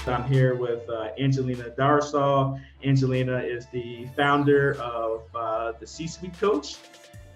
I'm here with Angelina Darrisaw. Angelina is the founder of the C-Suite Coach.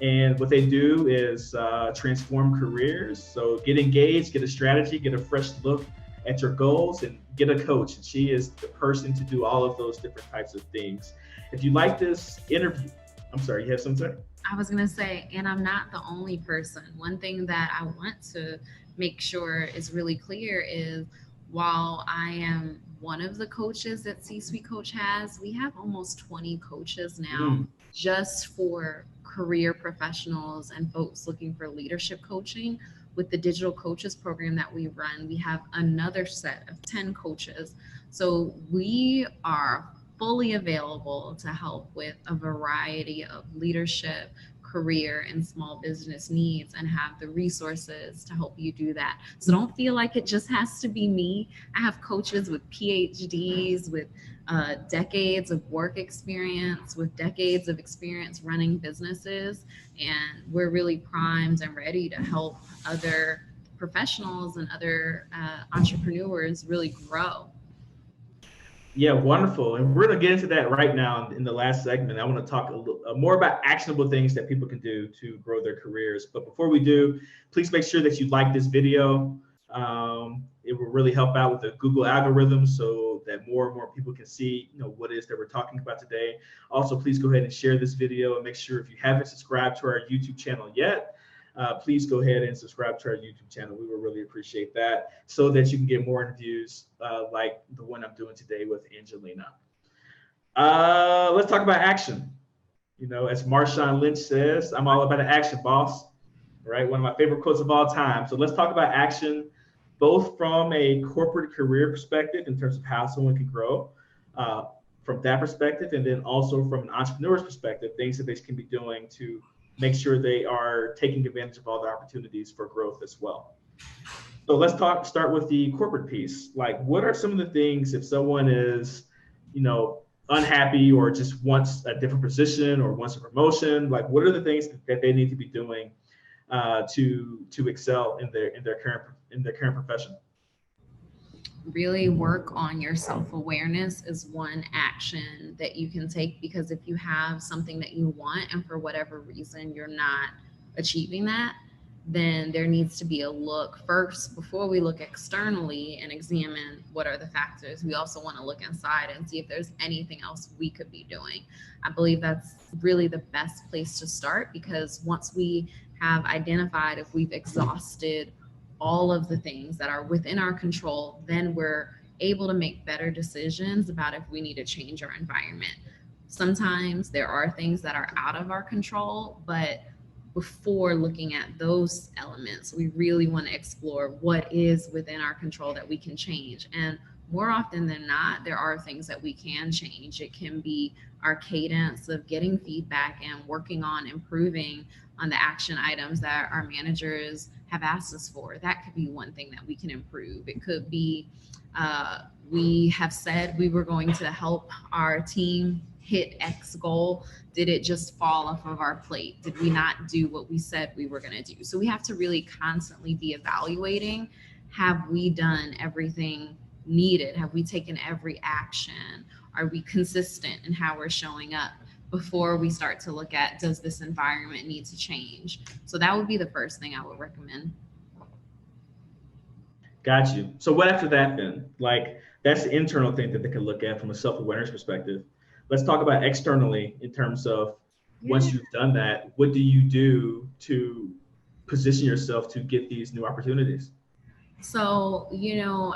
And what they do is transform careers. So get engaged, get a strategy, get a fresh look at your goals, and get a coach. And she is the person to do all of those different types of things. If you like this interview, I'm sorry, you have something to say? I was going to say, and I'm not the only person. One thing that I want to make sure is really clear is while I am one of the coaches that C Suite Coach has, we have almost 20 coaches now just for career professionals and folks looking for leadership coaching. With the digital coaches program that we run, we have another set of 10 coaches. So we are fully available to help with a variety of leadership, career, and small business needs and have the resources to help you do that. So don't feel like it just has to be me. I have coaches with PhDs, with decades of work experience, with decades of experience running businesses, and we're really primed and ready to help other professionals and other entrepreneurs really grow. Yeah, wonderful. And we're going to get into that right now in the last segment. I want to talk a little more about actionable things that people can do to grow their careers. But before we do, please make sure that you like this video. It will really help out with the Google algorithm so that more and more people can see, what it is that we're talking about today. Also, please go ahead and share this video, and make sure if you haven't subscribed to our YouTube channel yet, please go ahead and subscribe to our YouTube channel. We will really appreciate that so that you can get more interviews like the one I'm doing today with Angelina. Let's talk about action. As Marshawn Lynch says, I'm all about an action, boss. Right? One of my favorite quotes of all time. So let's talk about action, both from a corporate career perspective in terms of how someone can grow from that perspective, and then also from an entrepreneur's perspective, things that they can be doing to make sure they are taking advantage of all the opportunities for growth as well. So let's start with the corporate piece. Like, what are some of the things if someone is, unhappy or just wants a different position or wants a promotion? Like, what are the things that they need to be doing to excel in their current profession? Really work on your self-awareness is one action that you can take, because if you have something that you want and for whatever reason you're not achieving that, then there needs to be a look first before we look externally and examine what are the factors. We also want to look inside and see if there's anything else we could be doing. I believe that's really the best place to start, because once we have identified if we've exhausted all of the things that are within our control, then we're able to make better decisions about if we need to change our environment. Sometimes there are things that are out of our control, but before looking at those elements, we really want to explore what is within our control that we can change. And more often than not, there are things that we can change. It can be our cadence of getting feedback and working on improving on the action items that our managers have asked us for. That could be one thing that we can improve. It could be we have said we were going to help our team hit X goal. Did it just fall off of our plate? Did we not do what we said we were going to do? So we have to really constantly be evaluating, have we done everything needed? Have we taken every action? Are we consistent in how we're showing up before we start to look at, does this environment need to change? So that would be the first thing I would recommend. Got you. So what after that then? Like, that's the internal thing that they can look at from a self-awareness perspective. Let's talk about externally in terms of once you've done that, what do you do to position yourself to get these new opportunities? So,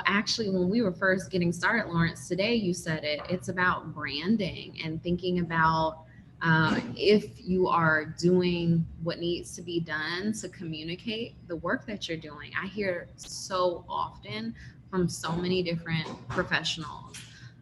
actually, when we were first getting started, Lawrence, today you said it, it's about branding and thinking about if you are doing what needs to be done to communicate the work that you're doing. I hear so often from so many different professionals,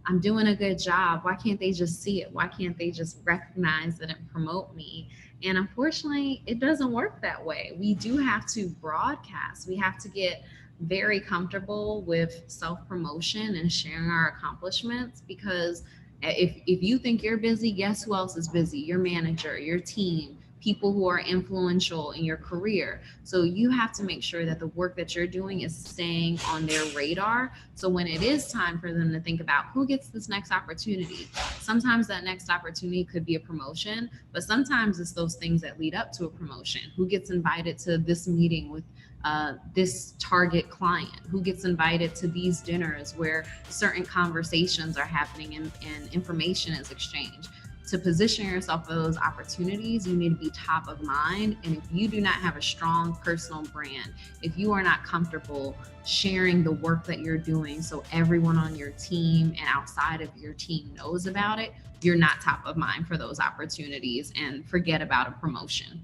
I'm doing a good job. Why can't they just see it? Why can't they just recognize it and promote me? And unfortunately, it doesn't work that way. We do have to broadcast. We have to get very comfortable with self-promotion and sharing our accomplishments, because if you think you're busy, guess who else is busy? Your manager, your team, people who are influential in your career. So you have to make sure that the work that you're doing is staying on their radar. So when it is time for them to think about who gets this next opportunity, sometimes that next opportunity could be a promotion, but sometimes it's those things that lead up to a promotion. Who gets invited to this meeting with this target client? Who gets invited to these dinners where certain conversations are happening and information is exchanged? To position yourself for those opportunities, you need to be top of mind. And if you do not have a strong personal brand, if you are not comfortable sharing the work that you're doing so everyone on your team and outside of your team knows about it, you're not top of mind for those opportunities, and forget about a promotion.